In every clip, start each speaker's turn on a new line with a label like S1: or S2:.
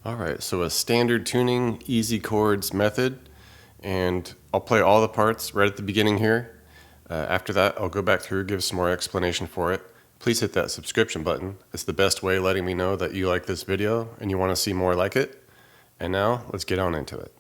S1: Alright, so a standard tuning, easy chords method, and I'll play all the parts right at the beginning here. After that, I'll go back through, give some more explanation for it. Please hit that subscription button. It's the best way letting me know that you like this video and you want to see more like it. And now, let's get on into it.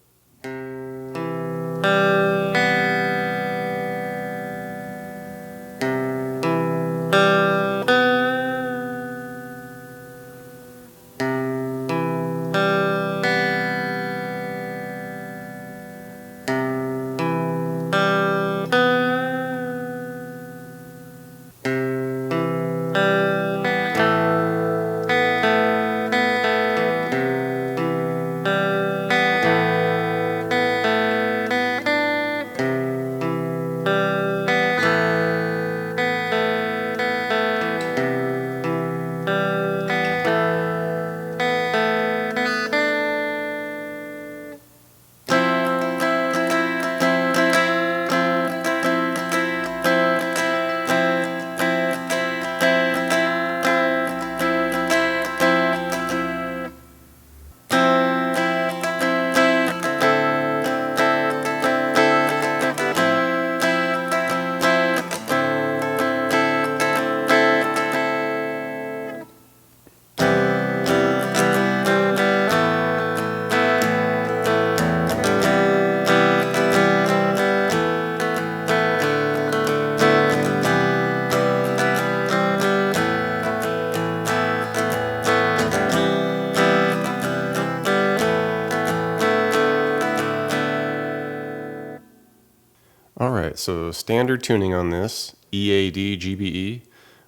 S1: Alright, so standard tuning on this, EAD, GBE.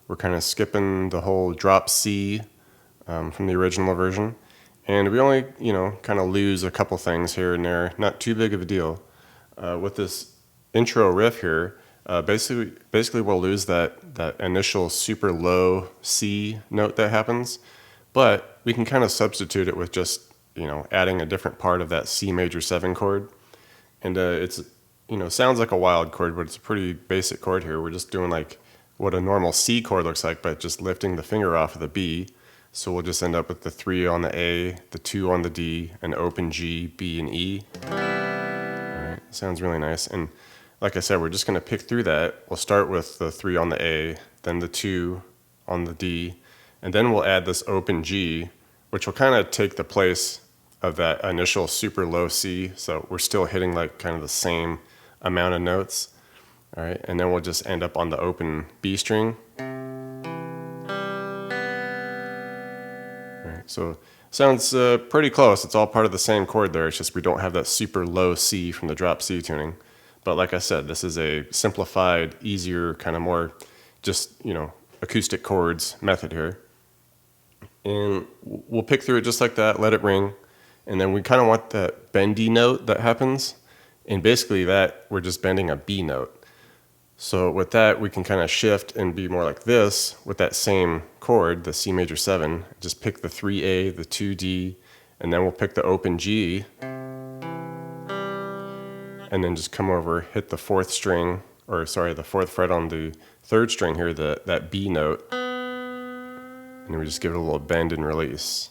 S1: We're kind of skipping the whole drop C from the original version. And we only, kind of lose a couple things here and there. Not too big of a deal. With this intro riff here, basically we'll lose that initial super low C note that happens. But we can kind of substitute it with just, adding a different part of that C major 7 chord. And it's sounds like a wild chord, but it's a pretty basic chord here. We're just doing like what a normal C chord looks like, but just lifting the finger off of the B. So we'll just end up with the 3 on the A, the 2 on the D, an open G, B, and E. Alright, sounds really nice. And like I said, we're just going to pick through that. We'll start with the 3 on the A, then the 2 on the D, and then we'll add this open G, which will kind of take the place of that initial super low C. So we're still hitting like kind of the same amount of notes. All right, and then we'll just end up on the open B string. All right, so sounds pretty close. It's all part of the same chord there. It's just we don't have that super low C from the drop C tuning. But like I said, this is a simplified, easier, kind of more just, acoustic chords method here. And we'll pick through it just like that, let it ring. And then we kind of want that bendy note that happens. And basically that, we're just bending a B note. So with that, we can kind of shift and be more like this with that same chord, the C major 7. Just pick the 3A, the 2D, and then we'll pick the open G. And then just come over, hit the 4th string, or sorry, the 4th fret on the 3rd string here, that B note. And then we just give it a little bend and release.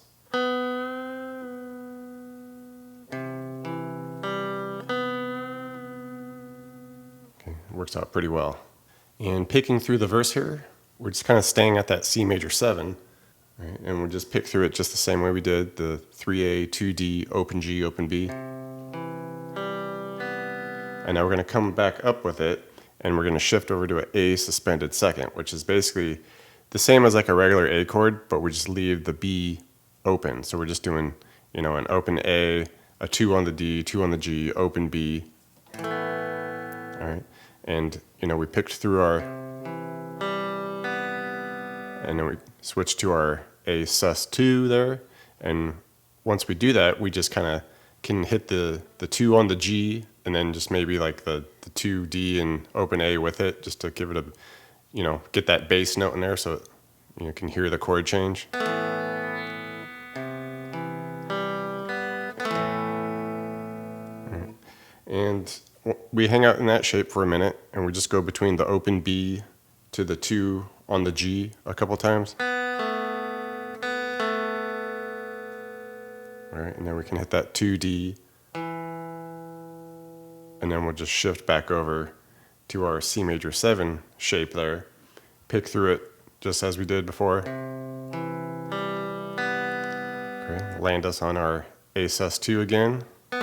S1: Works out pretty well. And picking through the verse here, we're just kind of staying at that C major 7, right? And we'll just pick through it just the same way we did the 3A, 2D, open G, open B. And now we're going to come back up with it, and we're going to shift over to an A suspended 2nd, which is basically the same as like a regular A chord, but we just leave the B open. So we're just doing, an open A, a 2 on the D, 2 on the G, open B. All right. And, we picked through and then we switched to our A sus2 there. And once we do that, we just kind of can hit the 2 on the G, and then just maybe like the 2D and open A with it, just to give it a, get that bass note in there so you can hear the chord change. And we hang out in that shape for a minute, and we just go between the open B to the 2 on the G a couple times. All right, and then we can hit that 2D, and then we'll just shift back over to our C major 7 shape there, pick through it just as we did before. Okay, land us on our A sus2 again. All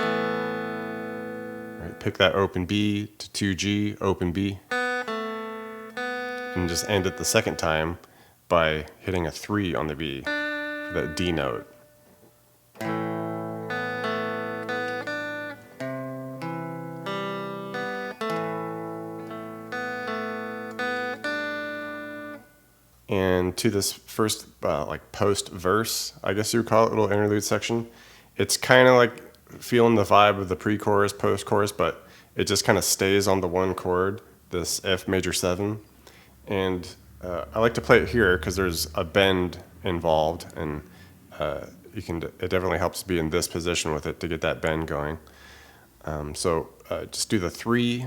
S1: right, pick that open B to 2G, open B, and just end it the second time by hitting a 3 on the B for that D note. And to this first like post verse, I guess you would call it, little interlude section, it's kind of like feeling the vibe of the pre-chorus, post-chorus, but it just kind of stays on the one chord, this F major 7. And I like to play it here because there's a bend involved, and it definitely helps be in this position with it to get that bend going. So just do the 3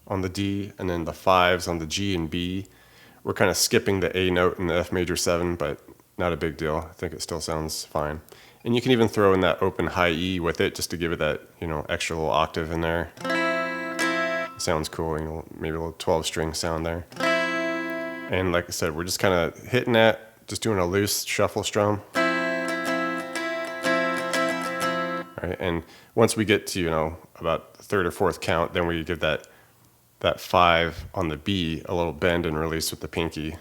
S1: on the D and then the 5s on the G and B. We're kind of skipping the A note in the F major 7, but not a big deal. I think it still sounds fine. And you can even throw in that open high E with it just to give it that, extra little octave in there. It sounds cool, maybe a little 12-string sound there. And like I said, we're just kind of hitting that, just doing a loose shuffle strum. All right, and once we get to, about the 3rd or 4th count, then we give that 5 on the B a little bend and release with the pinky.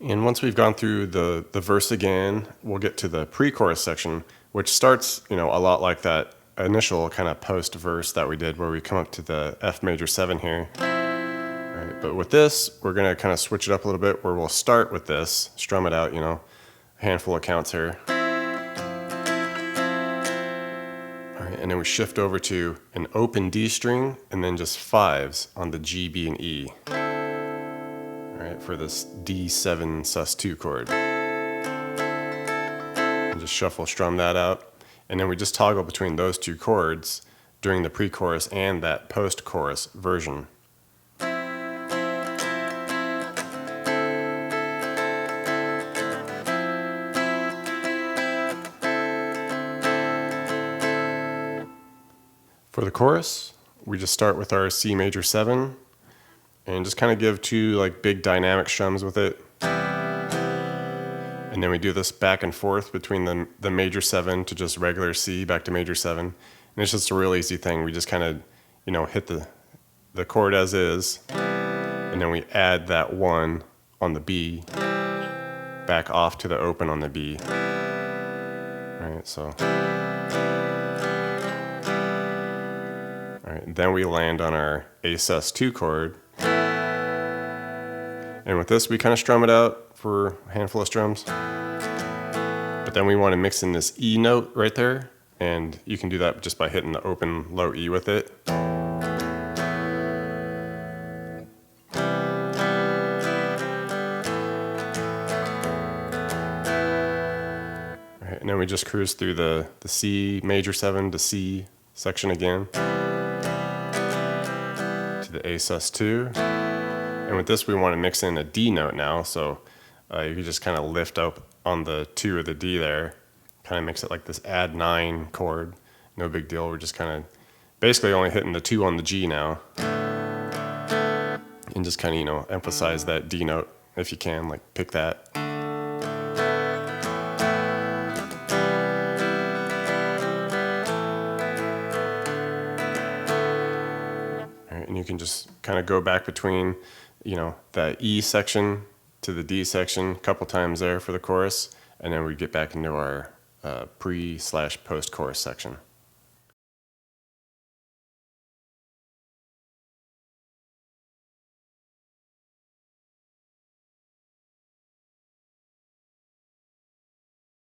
S1: And once we've gone through the verse again, we'll get to the pre-chorus section, which starts, a lot like that initial kind of post-verse that we did where we come up to the F major 7 here. Right, but with this, we're going to kind of switch it up a little bit where we'll start with this, strum it out, a handful of counts here. All right, and then we shift over to an open D string and then just 5s on the G, B, and E. All right, for this D7 sus2 chord. And just shuffle strum that out. And then we just toggle between those 2 chords during the pre-chorus and that post-chorus version. For the chorus, we just start with our C major 7 and just kind of give 2 like big dynamic strums with it. And then we do this back and forth between the major 7 to just regular C back to major 7. And it's just a real easy thing. We just kind of, hit the chord as is, and then we add that 1 on the B back off to the open on the B. All right, so. All right, then we land on our A sus2 chord. And with this, we kind of strum it out for a handful of strums. But then we want to mix in this E note right there. And you can do that just by hitting the open low E with it. All right, and then we just cruise through the C major 7 to C section again. The A sus2, and with this we want to mix in a D note now, so you can just kind of lift up on the 2 of the D there, kind of makes it like this add 9 chord, no big deal. We're just kind of basically only hitting the 2 on the G now, and just kind of emphasize that D note if you can, like pick that. And you can just kind of go back between, the E section to the D section a couple times there for the chorus, and then we get back into our pre/post chorus section.